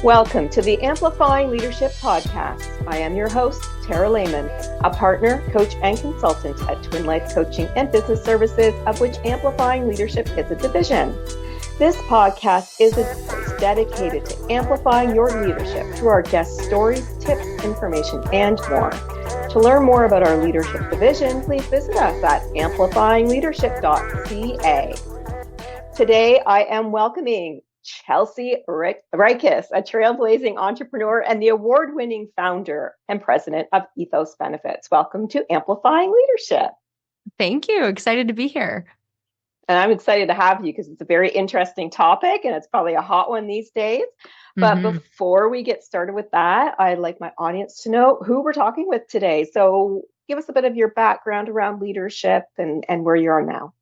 Welcome to the Amplifying Leadership Podcast. I am your host, Tara Lehman, a partner, coach, and consultant at Twin Life Coaching and Business Services, of which Amplifying Leadership is a division. This podcast is a course dedicated to amplifying your leadership through our guest stories, tips, information, and more. To learn more about our leadership division, please visit us at amplifyingleadership.ca. Today, I am welcoming Chelsea Ryckis, a trailblazing entrepreneur and the award-winning founder and president of Ethos Benefits. Welcome to Amplifying Leadership. Thank you. Excited to be here. And I'm excited to have you because it's a very interesting topic and it's probably a hot one these days. But before we get started with that, I'd like my audience to know who we're talking with today. So give us a bit of your background around leadership and where you are now.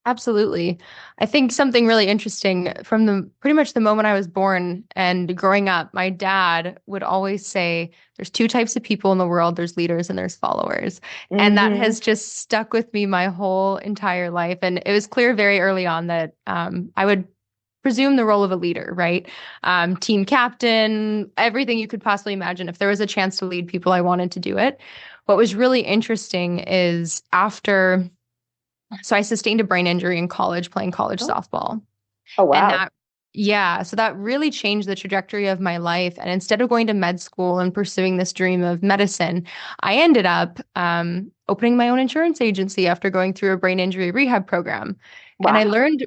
Absolutely. I think something really interesting from pretty much the moment I was born and growing up, my dad would always say, there's two types of people in the world. There's leaders and there's followers. Mm-hmm. And that has just stuck with me my whole entire life. And it was clear very early on that I would presume the role of a leader, right? Team captain, everything you could possibly imagine. If there was a chance to lead people, I wanted to do it. What was really interesting is so I sustained a brain injury in college playing college softball. Oh, wow. And so that really changed the trajectory of my life. And instead of going to med school and pursuing this dream of medicine, I ended up opening my own insurance agency after going through a brain injury rehab program. Wow. And I learned,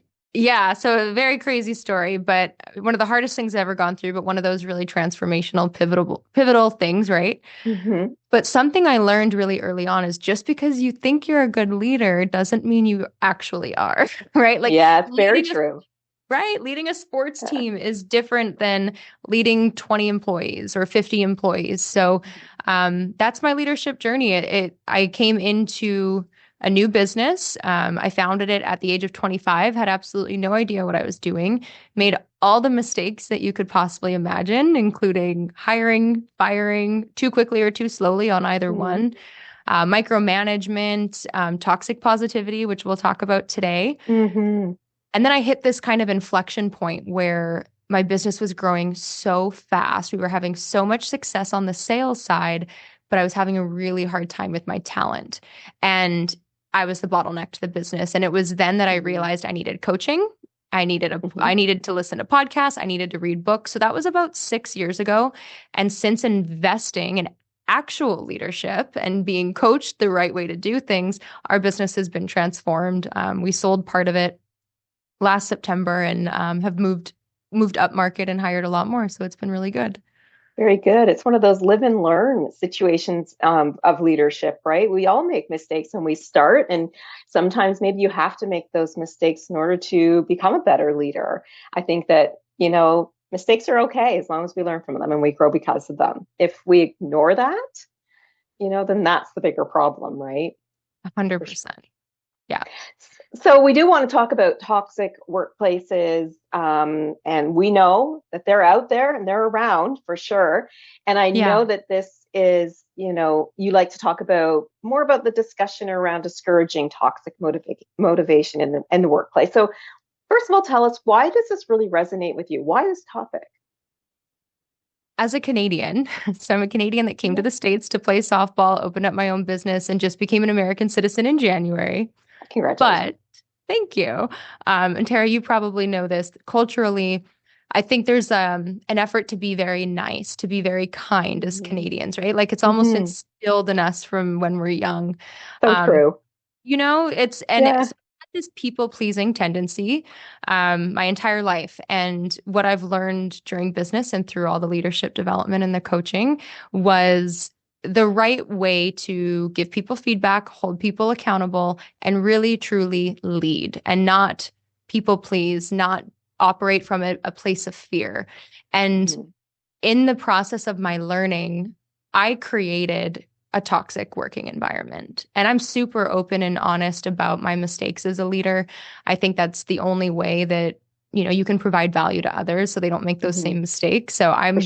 so a very crazy story, but one of the hardest things I've ever gone through, but one of those really transformational, pivotal things, right? Mm-hmm. But something I learned really early on is just because you think you're a good leader doesn't mean you actually are, right? It's very true. Right. Leading a sports team is different than leading 20 employees or 50 employees. So that's my leadership journey. I came into a new business. I founded it at the age of 25, had absolutely no idea what I was doing, made all the mistakes that you could possibly imagine, including hiring, firing too quickly or too slowly on either one, micromanagement, toxic positivity, which we'll talk about today. Mm-hmm. And then I hit this kind of inflection point where my business was growing so fast. We were having so much success on the sales side, but I was having a really hard time with my talent. And I was the bottleneck to the business. And it was then that I realized I needed coaching. I needed to listen to podcasts. I needed to read books. So that was about 6 years ago. And since investing in actual leadership and being coached the right way to do things, our business has been transformed. We sold part of it last September and have moved up market and hired a lot more. So it's been really good. Very good. It's one of those live and learn situations of leadership, right? We all make mistakes when we start, and sometimes maybe you have to make those mistakes in order to become a better leader. I think that, mistakes are okay as long as we learn from them and we grow because of them. If we ignore that, then that's the bigger problem, right? 100%. Yeah. So we do want to talk about toxic workplaces, and we know that they're out there and they're around for sure. And I know that this is, you like to talk about more about the discussion around discouraging toxic motivation in the workplace. So first of all, tell us, why does this really resonate with you? Why this topic? As a Canadian, so I'm a Canadian that came to the States to play softball, opened up my own business, and just became an American citizen in January. Congratulations. But thank you. And Tara, you probably know this. Culturally, I think there's an effort to be very nice, to be very kind as Canadians, right? Like it's almost instilled in us from when we're young. So true. It's this people-pleasing tendency my entire life. And what I've learned during business and through all the leadership development and the coaching was the right way to give people feedback, hold people accountable, and really, truly lead and not people please, not operate from a place of fear. And in the process of my learning, I created a toxic working environment. And I'm super open and honest about my mistakes as a leader. I think that's the only way that you can provide value to others so they don't make those same mistakes. So I'm,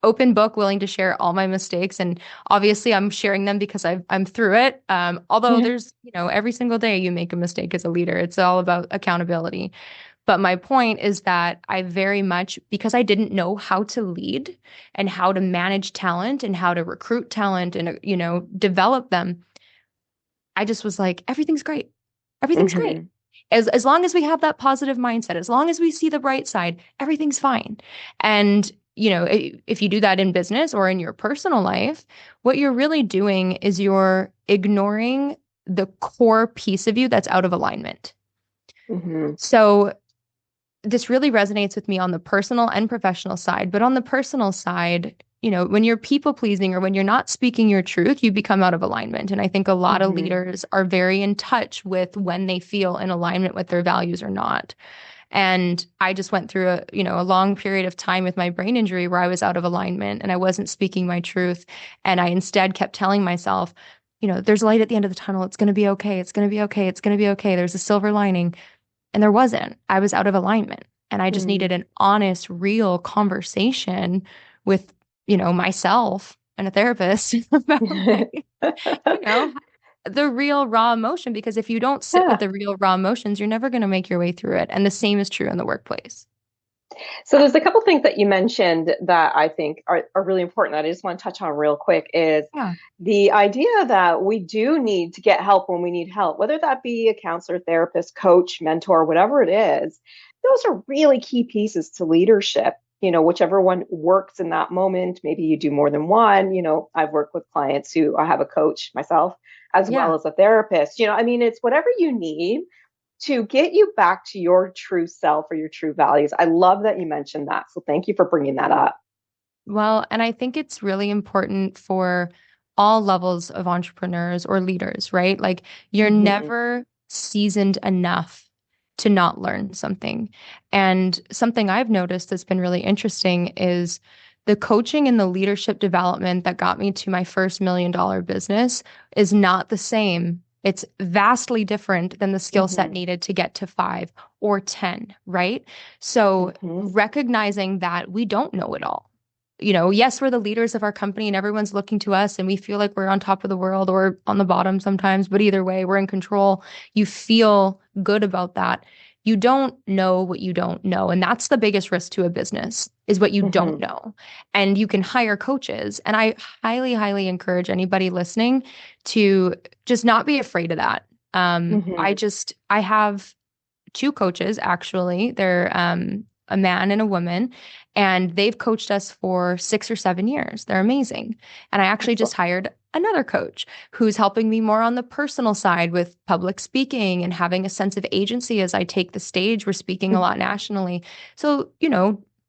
open book, willing to share all my mistakes. And obviously I'm sharing them because I'm through it. Although there's, every single day you make a mistake as a leader. It's all about accountability. But my point is that I very much, because I didn't know how to lead and how to manage talent and how to recruit talent and, develop them, I just was like, everything's great. Everything's great. Mm-hmm. As long as we have that positive mindset, as long as we see the bright side, everything's fine. And, if you do that in business or in your personal life, what you're really doing is you're ignoring the core piece of you that's out of alignment. Mm-hmm. So this really resonates with me on the personal and professional side. But on the personal side, when you're people pleasing or when you're not speaking your truth, you become out of alignment. And I think a lot of Mm-hmm. leaders are very in touch with when they feel in alignment with their values or not. And I just went through a long period of time with my brain injury where I was out of alignment and I wasn't speaking my truth. And I instead kept telling myself, there's light at the end of the tunnel. It's going to be okay. It's going to be okay. It's going to be okay. There's a silver lining. And there wasn't. I was out of alignment. And I just needed an honest, real conversation with, myself and a therapist about like, you know, the real raw emotion. Because if you don't sit with Yeah. the real raw emotions, you're never going to make your way through it. And the same is true in the workplace. So there's a couple things that you mentioned that I think are really important that I just want to touch on real quick is Yeah. the idea that we do need to get help when we need help, whether that be a counselor, therapist, coach, mentor, whatever it is. Those are really key pieces to leadership. Whichever one works in that moment, maybe you do more than one. I've worked with clients who I have a coach myself as Yeah. well as a therapist. I mean, it's whatever you need to get you back to your true self or your true values. I love that you mentioned that. So thank you for bringing that up. Well, and I think it's really important for all levels of entrepreneurs or leaders, right? Like you're Mm-hmm. never seasoned enough to not learn something. And something I've noticed that's been really interesting is the coaching and the leadership development that got me to my first $1 million business is not the same. It's vastly different than the skill set Mm-hmm. needed to get to 5 or 10, right? So Mm-hmm. recognizing that we don't know it all. Yes, we're the leaders of our company and everyone's looking to us and we feel like we're on top of the world or on the bottom sometimes, but either way, we're in control. You feel good about that. You don't know what you don't know. And that's the biggest risk to a business is what you don't Mm-hmm. know. And you can hire coaches. And I highly, highly encourage anybody listening to just not be afraid of that. Mm-hmm. I have two coaches actually. They're a man and a woman, and they've coached us for 6 or 7 years. They're amazing. And I actually just Excellent. hired another coach who's helping me more on the personal side with public speaking and having a sense of agency as I take the stage. We're speaking a lot Mm-hmm. nationally. So,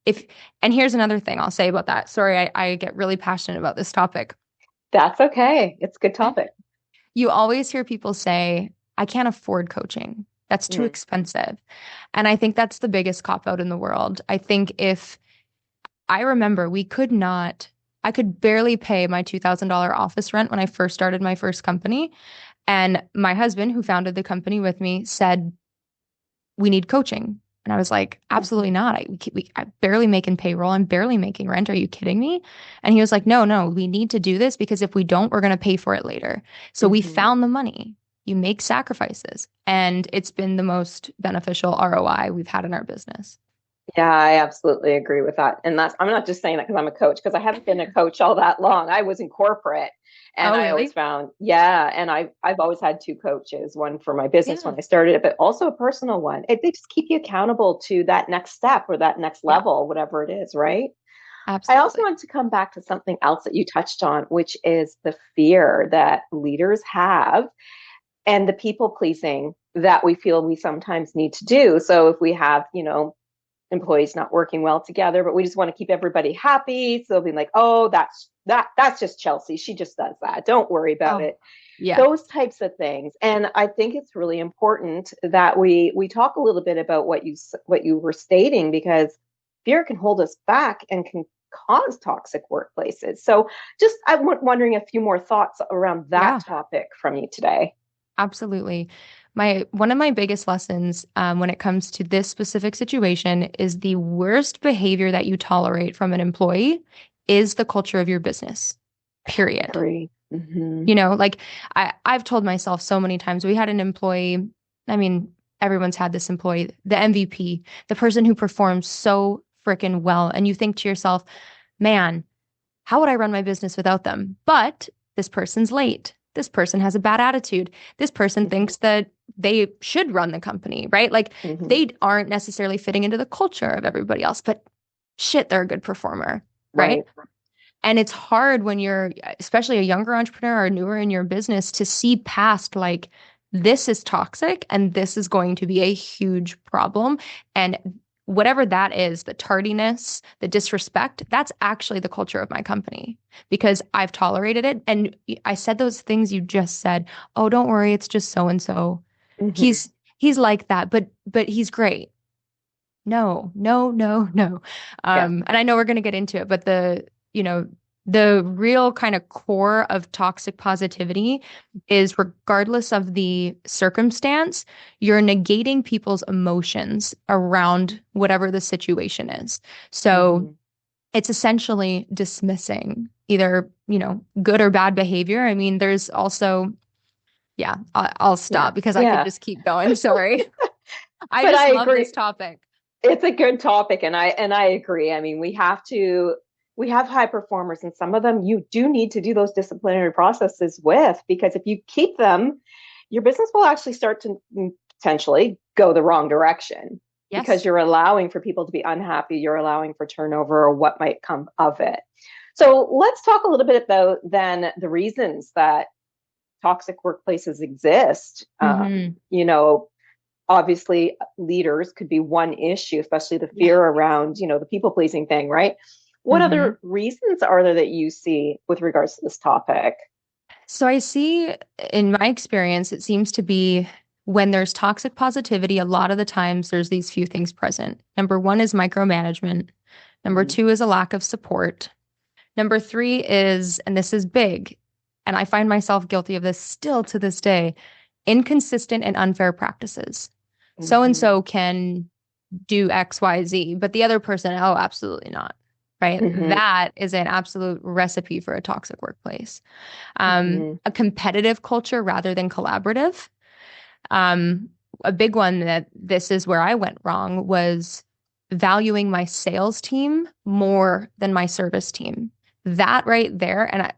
if, and here's another thing I'll say about that. Sorry, I get really passionate about this topic. That's okay. It's a good topic. You always hear people say, I can't afford coaching. That's too Mm-hmm. expensive. And I think that's the biggest cop out in the world. I think if I remember I could barely pay my $2,000 office rent when I first started my first company. And my husband, who founded the company with me, said, we need coaching. And I was like, absolutely not. I'm barely making payroll. I'm barely making rent. Are you kidding me? And he was like, no, no, we need to do this because if we don't, we're going to pay for it later. So we Mm-hmm. found the money. You make sacrifices. And it's been the most beneficial ROI we've had in our business. Yeah, I absolutely agree with that. And I'm not just saying that because I'm a coach, because I haven't been a coach all that long. I was in corporate and Oh, I always really? found, yeah, and I've always had two coaches, one for my business Yeah. when I started it, but also a personal one. They just keep you accountable to that next step or that next Yeah, level, whatever it is, right? I also absolutely. want to come back to something else that you touched on, which is the fear that leaders have and the people pleasing that we feel we sometimes need to do. So if we have, employees not working well together, but we just want to keep everybody happy. So they'll be like, oh, that's just Chelsea. She just does that. Don't worry about Oh, it. yeah. Those types of things. And I think it's really important that we talk a little bit about what you were stating, because fear can hold us back and can cause toxic workplaces. So just I'm wondering a few more thoughts around that Yeah. topic from you today. Absolutely. One of my biggest lessons when it comes to this specific situation is the worst behavior that you tolerate from an employee is the culture of your business, period. Agree. Mm-hmm. Like I've told myself so many times, we had an employee, I mean, everyone's had this employee, the MVP, the person who performs so freaking well. And you think to yourself, man, how would I run my business without them? But this person's late. This person has a bad attitude. This person thinks that they should run the company, right? Like they aren't necessarily fitting into the culture of everybody else, but shit, they're a good performer, right? And it's hard when you're, especially a younger entrepreneur or newer in your business, to see past like, this is toxic and this is going to be a huge problem. And whatever that is, the tardiness, the disrespect, that's actually the culture of my company because I've tolerated it. And I said those things you just said. Oh, don't worry, it's just so and so. He's like that, but he's great. No. And I know we're going to get into it, but the real kind of core of toxic positivity is regardless of the circumstance, you're negating people's emotions around whatever the situation is. So it's essentially dismissing either, good or bad behavior. I mean, there's also, I'll stop because I could just keep going. Sorry. I love this topic. It's a good topic. And I agree. I mean, we have high performers and some of them you do need to do those disciplinary processes with, because if you keep them, your business will actually start to potentially go the wrong direction because you're allowing for people to be unhappy. You're allowing for turnover or what might come of it. So let's talk a little bit about then the reasons that toxic workplaces exist. Obviously leaders could be one issue, especially the fear around, the people pleasing thing, right? What other reasons are there that you see with regards to this topic? So I see in my experience, it seems to be when there's toxic positivity, a lot of the times there's these few things present. Number one is micromanagement. Number two is a lack of support. Number three is, and this is big, and I find myself guilty of this still to this day, inconsistent and unfair practices. So-and-so can do X, Y, Z, but the other person, oh, absolutely not. Right? That is an absolute recipe for a toxic workplace. A competitive culture rather than collaborative. A big one that this is where I went wrong was valuing my sales team more than my service team. That right there. And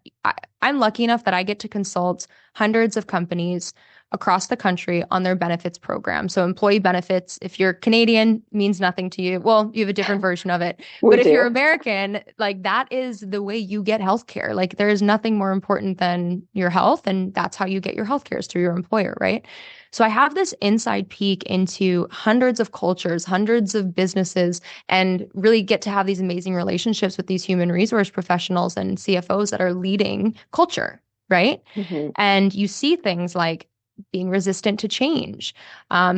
I'm lucky enough that I get to consult hundreds of companies across the country on their benefits program. So employee benefits, if you're Canadian, means nothing to you. Well, you have a different version of it. But if you're American, like that is the way you get healthcare. Like there is nothing more important than your health. And that's how you get your healthcare is through your employer, right? So I have this inside peek into hundreds of cultures, hundreds of businesses, and really get to have these amazing relationships with these human resource professionals and CFOs that are leading culture, right? And you see things like being resistant to change,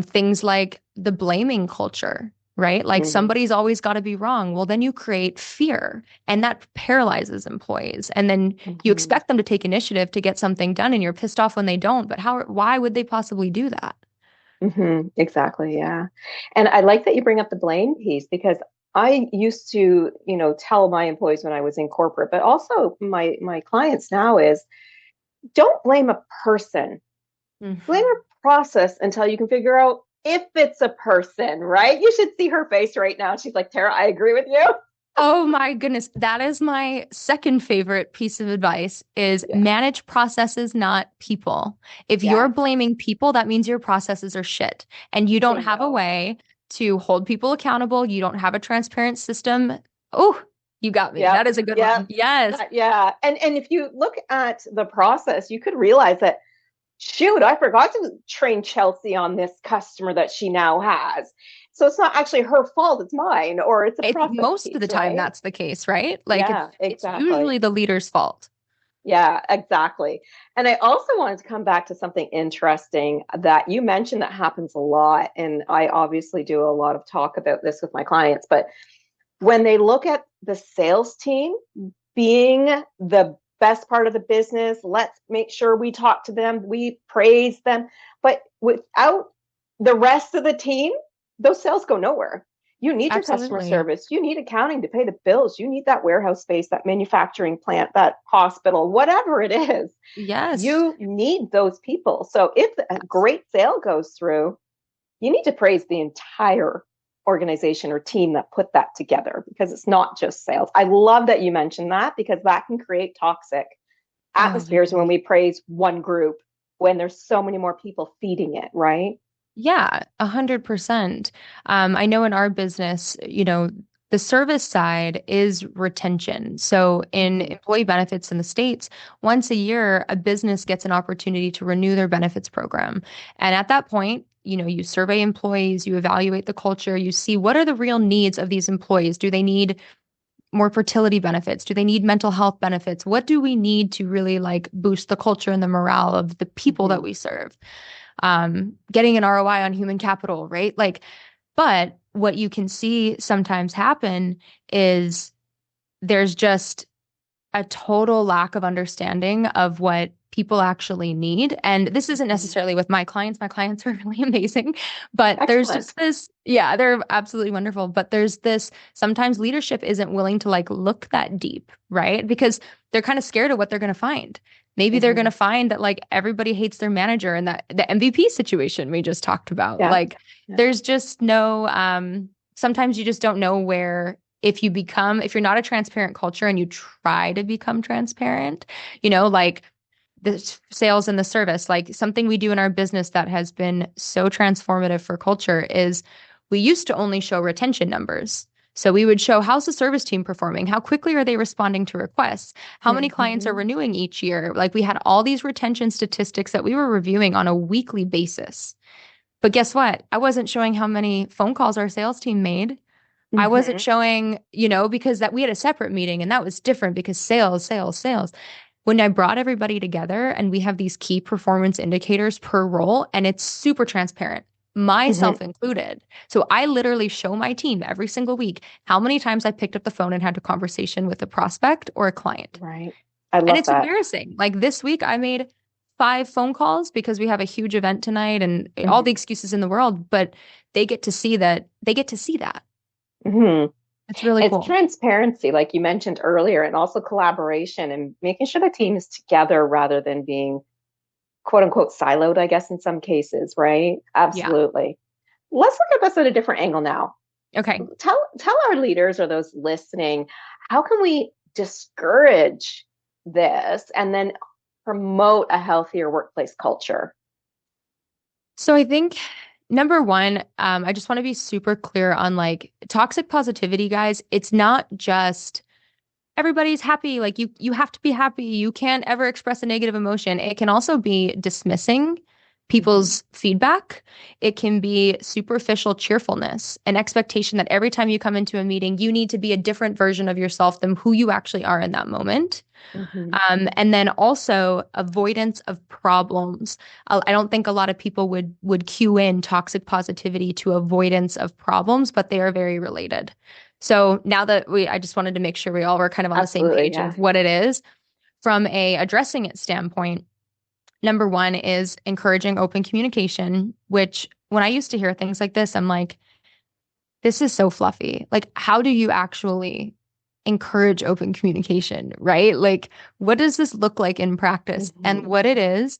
things like the blaming culture, right? Like somebody's always got to be wrong. Well, then you create fear and that paralyzes employees. And then you expect them to take initiative to get something done and you're pissed off when they don't. But why would they possibly do that? Exactly. Yeah. And I like that you bring up the blame piece because I used to, tell my employees when I was in corporate, but also my clients now is don't blame a person. Blame a process until you can figure out if it's a person, right? You should see her face right now. She's like, Tara, I agree with you. Oh my goodness. That is my second favorite piece of advice is manage processes, not people. If you're blaming people, that means your processes are shit and you don't have a way to hold people accountable. You don't have a transparent system. Oh, you got me. That is a good one. Yes. Yeah. And if you look at the process, you could realize that shoot, I forgot to train Chelsea on this customer that she now has. So it's not actually her fault, it's mine, or it's a process most piece, of the time, right? That's the case, right? Like it's usually the leader's fault. Yeah, exactly. And I also wanted to come back to something interesting that you mentioned that happens a lot. And I obviously do a lot of talk about this with my clients, but when they look at the sales team being the best part of the business, let's make sure we talk to them, we praise them. But without the rest of the team, those sales go nowhere. You need your customer service. You need accounting to pay the bills. You need that warehouse space, that manufacturing plant, that hospital, whatever it is. Yes. You need those people. So if a great sale goes through, you need to praise the entire organization or team that put that together, because it's not just sales. I love that you mentioned that, because that can create toxic atmospheres when we praise one group when there's so many more people feeding it, right? Yeah, 100%. I know in our business, the service side is retention. So in employee benefits in the States, once a year, a business gets an opportunity to renew their benefits program. And at that point, you survey employees, you evaluate the culture, you see what are the real needs of these employees. Do they need more fertility benefits? Do they need mental health benefits? What do we need to really like boost the culture and the morale of the people that we serve? Getting an ROI on human capital, right? Like, but what you can see sometimes happen is there's just a total lack of understanding of what people actually need. And this isn't necessarily with my clients. My clients are really amazing, but there's just this, yeah, they're absolutely wonderful. But there's this, sometimes leadership isn't willing to like look that deep, right? Because they're kind of scared of what they're going to find. Maybe they're going to find that like everybody hates their manager, and that the MVP situation we just talked about, there's just no, sometimes you just don't know where, if you're not a transparent culture and you try to become transparent, like the sales and the service, like something we do in our business that has been so transformative for culture is we used to only show retention numbers. So we would show, how's the service team performing? How quickly are they responding to requests? How many clients are renewing each year? Like we had all these retention statistics that we were reviewing on a weekly basis. But guess what? I wasn't showing how many phone calls our sales team made. I wasn't showing, because that we had a separate meeting, and that was different because sales. When I brought everybody together and we have these key performance indicators per role, and it's super transparent, myself included. So I literally show my team every single week how many times I picked up the phone and had a conversation with a prospect or a client. Right. I love that. And it's embarrassing. Like this week I made 5 phone calls because we have a huge event tonight and all the excuses in the world, but they get to see that. It's really cool. It's transparency, like you mentioned earlier, and also collaboration and making sure the team is together rather than being quote unquote siloed, I guess, in some cases, right? Absolutely. Yeah. Let's look at this at a different angle now. Okay. Tell our leaders or those listening, how can we discourage this and then promote a healthier workplace culture? So I think number one, I just want to be super clear on like toxic positivity, guys. It's not just everybody's happy. Like you have to be happy. You can't ever express a negative emotion. It can also be dismissing people's feedback. It can be superficial cheerfulness, an expectation that every time you come into a meeting, you need to be a different version of yourself than who you actually are in that moment. And then also avoidance of problems. I don't think a lot of people would cue in toxic positivity to avoidance of problems, but they are very related. So now that I just wanted to make sure we all were kind of on the same page of what it is. From a addressing it standpoint, number one is encouraging open communication, which when I used to hear things like this, I'm like, this is so fluffy. Like, how do you actually encourage open communication, right? Like, what does this look like in practice? And what it is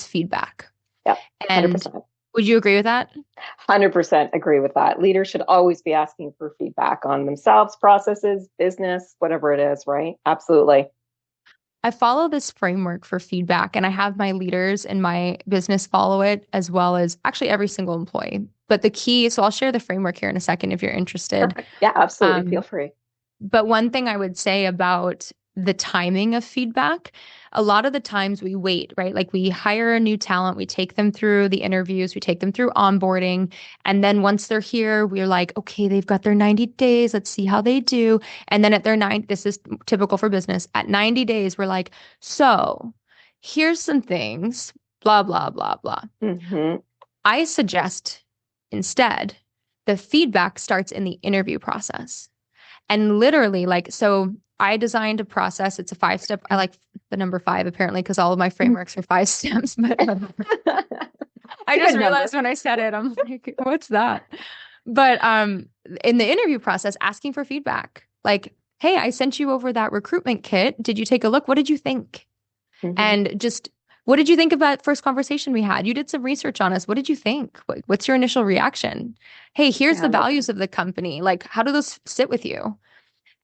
feedback. Yeah, 100%. And would you agree with that? 100% agree with that. Leaders should always be asking for feedback on themselves, processes, business, whatever it is, right? Absolutely. I follow this framework for feedback, and I have my leaders in my business follow it, as well as actually every single employee. But the key, so I'll share the framework here in a second if you're interested. Perfect. Yeah, absolutely. Feel free. But one thing I would say about the timing of feedback, a lot of the times we wait, right? Like we hire a new talent, we take them through the interviews, we take them through onboarding. And then once they're here, we're like, okay, they've got their 90 days. Let's see how they do. And then at their this is typical for business. At 90 days, we're like, so here's some things, blah, blah, blah, blah. I suggest instead the feedback starts in the interview process. And literally, like, so I designed a process. It's a 5-step. I like the number 5 apparently because all of my frameworks are 5 steps. But I just realized when I said it, I'm like, what's that? But in the interview process, asking for feedback, like, hey, I sent you over that recruitment kit. Did you take a look? What did you think? And just What did you think about first conversation we had? You did some research on us. What did you think? What's your initial reaction? Hey, here's Yeah, the values of the company. Like, how do those sit with you?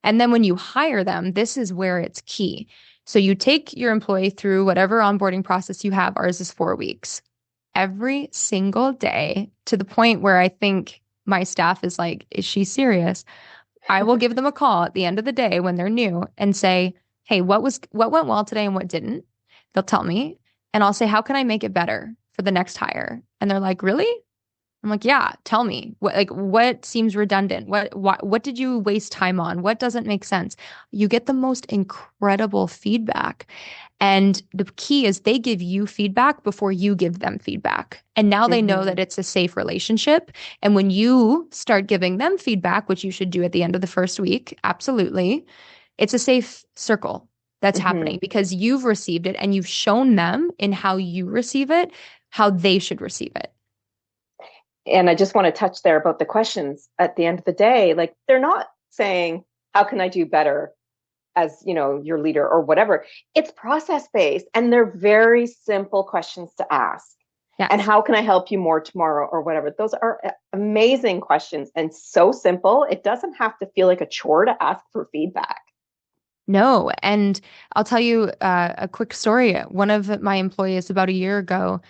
And then when you hire them, this is where it's key. So you take your employee through whatever onboarding process you have. Ours is 4 weeks. Every single day, to the point where I think my staff is like, is she serious? I will give them a call at the end of the day when they're new and say, hey, what went well today and what didn't? They'll tell me. And I'll say, how can I make it better for the next hire? And they're like, really? I'm like, yeah, tell me what seems redundant? What did you waste time on? What doesn't make sense? You get the most incredible feedback. And the key is they give you feedback before you give them feedback. And now they know that it's a safe relationship. And when you start giving them feedback, which you should do at the end of the first week, absolutely, it's a safe circle that's happening because you've received it and you've shown them in how you receive it, how they should receive it. And I just want to touch there about the questions at the end of the day. Like, they're not saying, how can I do better as, your leader or whatever? It's process based, and they're very simple questions to ask. Yes. And how can I help you more tomorrow or whatever? Those are amazing questions and so simple. It doesn't have to feel like a chore to ask for feedback. No. And I'll tell you a quick story. One of my employees about a year ago,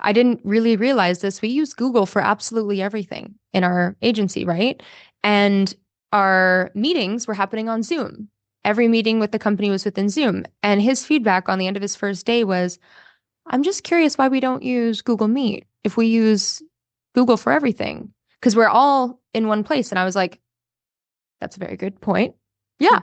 I didn't really realize this. We use Google for absolutely everything in our agency, right? And our meetings were happening on Zoom. Every meeting with the company was within Zoom. And his feedback on the end of his first day was, I'm just curious why we don't use Google Meet if we use Google for everything, because we're all in one place. And I was like, that's a very good point. Yeah.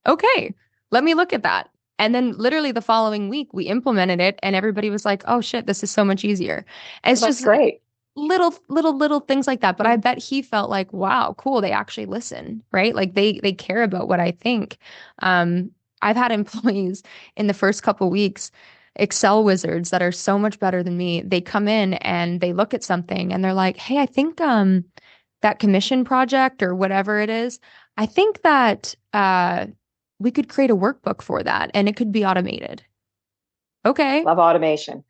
Okay. Let me look at that. And then literally the following week, we implemented it and everybody was like, oh shit, this is so much easier. And it's That's just great. Little things like that. But I bet he felt like, wow, cool. They actually listen, right? Like they care about what I think. I've had employees in the first couple weeks, Excel wizards that are so much better than me. They come in and they look at something and they're like, hey, I think that commission project or whatever it is, I think that we could create a workbook for that and it could be automated. Okay. Love automation.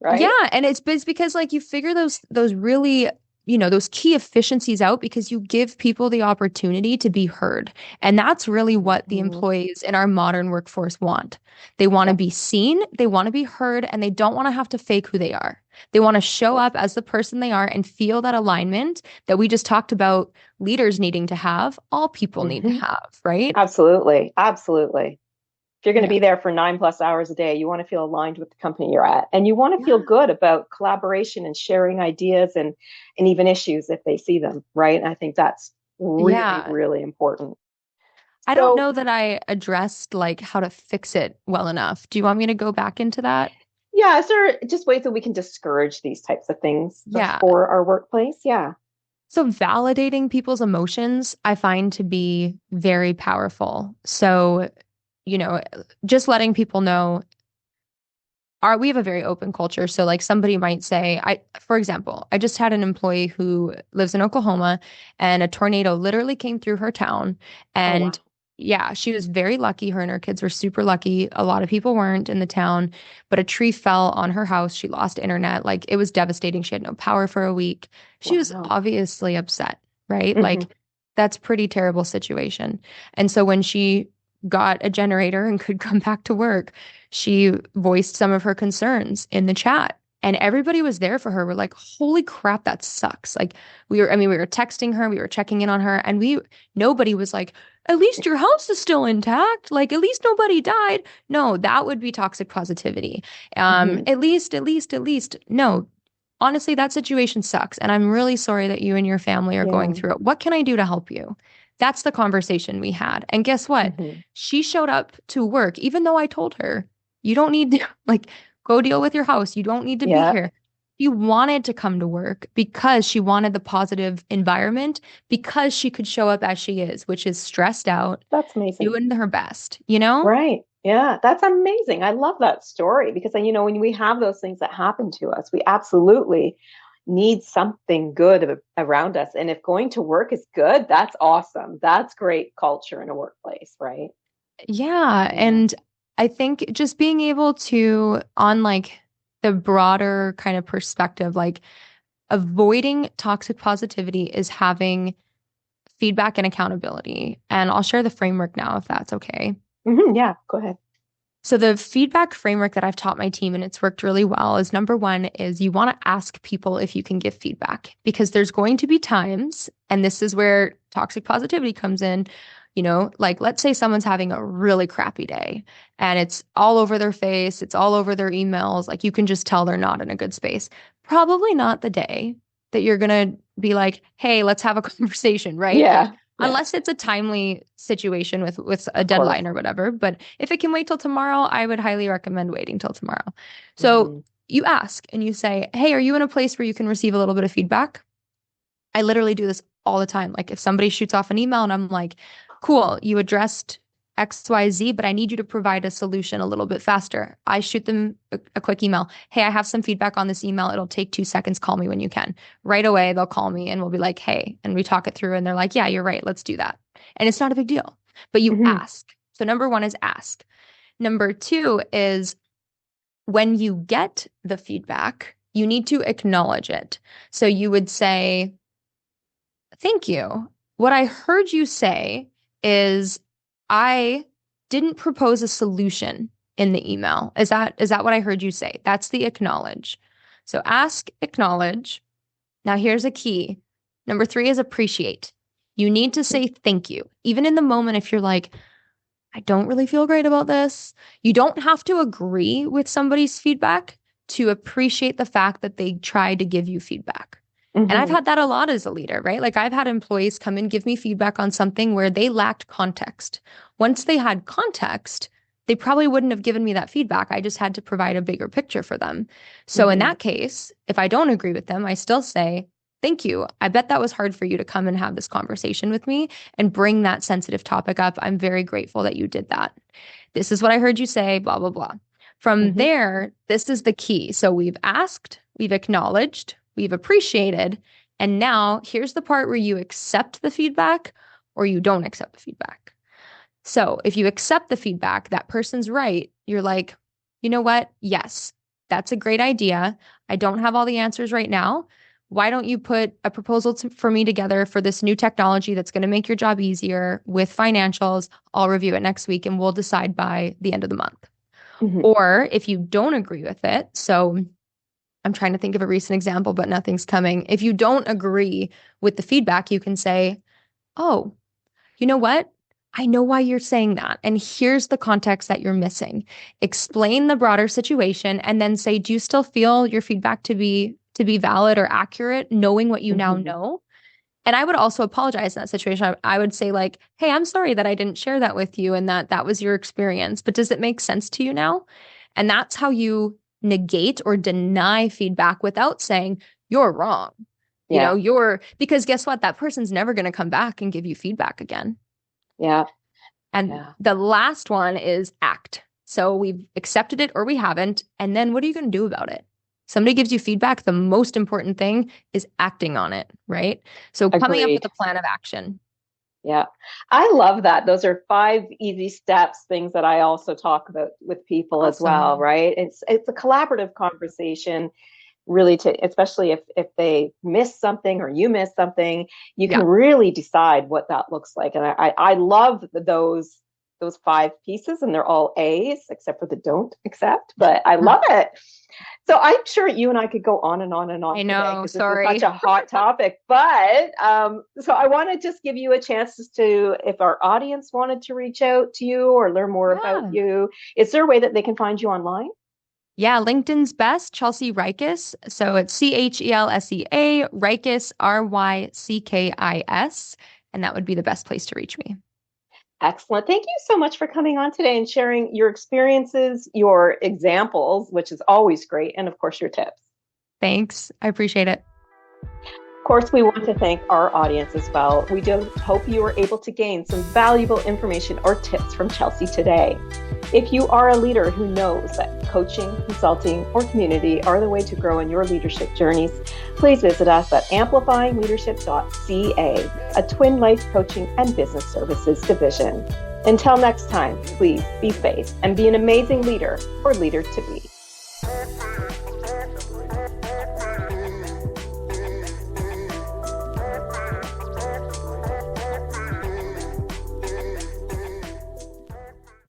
Right? Yeah. And it's because like you figure those really, those key efficiencies out because you give people the opportunity to be heard. And that's really what the employees in our modern workforce want. They want to be seen, they want to be heard, and they don't want to have to fake who they are. They want to show up as the person they are and feel that alignment that we just talked about leaders needing to have, all people need to have, right? Absolutely. Absolutely. If you're going to be there for 9+ hours a day, you want to feel aligned with the company you're at. And you want to feel good about collaboration and sharing ideas and even issues if they see them, right? And I think that's really, really important. I don't know that I addressed like how to fix it well enough. Do you want me to go back into that? Yeah. Is there just ways that we can discourage these types of things for our workplace? Yeah. So validating people's emotions, I find to be very powerful. So, just letting people know we have a very open culture. So like somebody might say, for example, I just had an employee who lives in Oklahoma and a tornado literally came through her town. And yeah, she was very lucky. Her and her kids were super lucky. A lot of people weren't in the town, but a tree fell on her house. She lost internet. Like it was devastating. She had no power for a week. She was obviously upset, right? Like that's pretty terrible situation. And so when she got a generator and could come back to work, she voiced some of her concerns in the chat. And everybody was there for her. We're like, holy crap, that sucks. Like we were texting her, we were checking in on her, and nobody was like, at least your house is still intact. Like at least nobody died. No, that would be toxic positivity. At least. No, honestly, that situation sucks. And I'm really sorry that you and your family are going through it. What can I do to help you? That's the conversation we had. And guess what? She showed up to work, even though I told her, you don't need to like go deal with your house. You don't need to be here. She wanted to come to work because she wanted the positive environment, because she could show up as she is, which is stressed out. That's amazing. Doing her best, you know? Right. Yeah, that's amazing. I love that story because, when we have those things that happen to us, we absolutely need something good around us. And if going to work is good, that's awesome. That's great culture in a workplace, right? Yeah. And I think just being able to, on like the broader kind of perspective, like avoiding toxic positivity is having feedback and accountability. And I'll share the framework now if that's okay. Yeah, go ahead. So the feedback framework that I've taught my team, and it's worked really well, is number one is you want to ask people if you can give feedback, because there's going to be times, and this is where toxic positivity comes in, like let's say someone's having a really crappy day and it's all over their face, it's all over their emails, like you can just tell they're not in a good space. Probably not the day that you're going to be like, hey, let's have a conversation, right? Yeah. Unless it's a timely situation with a deadline or whatever. But if it can wait till tomorrow, I would highly recommend waiting till tomorrow. So you ask and you say, hey, are you in a place where you can receive a little bit of feedback? I literally do this all the time. Like if somebody shoots off an email and I'm like, cool, you addressed XYZ, but I need you to provide a solution a little bit faster. I shoot them a quick email. Hey, I have some feedback on this email. It'll take 2 seconds. Call me when you can. Right away, they'll call me and we'll be like, hey, and we talk it through and they're like, yeah, you're right. Let's do that. And it's not a big deal, but you ask. So number one is ask. Number two is when you get the feedback, you need to acknowledge it. So you would say, thank you. What I heard you say is I didn't propose a solution in the email. Is that what I heard you say? That's the acknowledge. So ask, acknowledge. Now here's a key. Number 3 is appreciate. You need to say thank you. Even in the moment, if you're like, I don't really feel great about this, you don't have to agree with somebody's feedback to appreciate the fact that they tried to give you feedback. And I've had that a lot as a leader, right? Like I've had employees come and give me feedback on something where they lacked context. Once they had context, they probably wouldn't have given me that feedback. I just had to provide a bigger picture for them. So in that case, if I don't agree with them, I still say, thank you. I bet that was hard for you to come and have this conversation with me and bring that sensitive topic up. I'm very grateful that you did that. This is what I heard you say, blah, blah, blah. From there, this is the key. So we've asked, we've acknowledged, we've appreciated, and now here's the part where you accept the feedback or you don't accept the feedback. So if you accept the feedback, that person's right, you're like, you know what? Yes, that's a great idea. I don't have all the answers right now. Why don't you put a proposal for me together for this new technology that's going to make your job easier with financials? I'll review it next week and we'll decide by the end of the month. Or if you don't agree with it, so I'm trying to think of a recent example, but nothing's coming. If you don't agree with the feedback, you can say, oh, you know what? I know why you're saying that. And here's the context that you're missing. Explain the broader situation and then say, do you still feel your feedback to be valid or accurate, knowing what you now know? And I would also apologize in that situation. I would say like, hey, I'm sorry that I didn't share that with you and that was your experience, but does it make sense to you now? And that's how you negate or deny feedback without saying you're wrong. Because guess what? That person's never going to come back and give you feedback again. Yeah. And the last one is act. So we've accepted it or we haven't. And then what are you going to do about it? Somebody gives you feedback. The most important thing is acting on it, right? So coming up with a plan of action. Yeah. I love that. Those are 5 easy steps, things that I also talk about with people as well, right? It's a collaborative conversation, really, especially if they miss something or you miss something, you can really decide what that looks like. And I love those 5 pieces, and they're all A's except for the don't accept, but I love it. So I'm sure you and I could go on and on and on. I know, sorry. This is such a hot topic, but so I want to just give you a chance to, if our audience wanted to reach out to you or learn more about you, is there a way that they can find you online? Yeah, LinkedIn's best, Chelsea Ryckis. So it's CHELSEA, Ryckis, RYCKIS, and that would be the best place to reach me. Excellent. Thank you so much for coming on today and sharing your experiences, your examples, which is always great, and of course, your tips. Thanks. I appreciate it. Of course, we want to thank our audience as well. We do hope you were able to gain some valuable information or tips from Chelsea today. If you are a leader who knows that coaching, consulting, or community are the way to grow in your leadership journeys, please visit us at amplifyingleadership.ca, a twin life coaching and business services division. Until next time, please be safe and be an amazing leader or leader to be.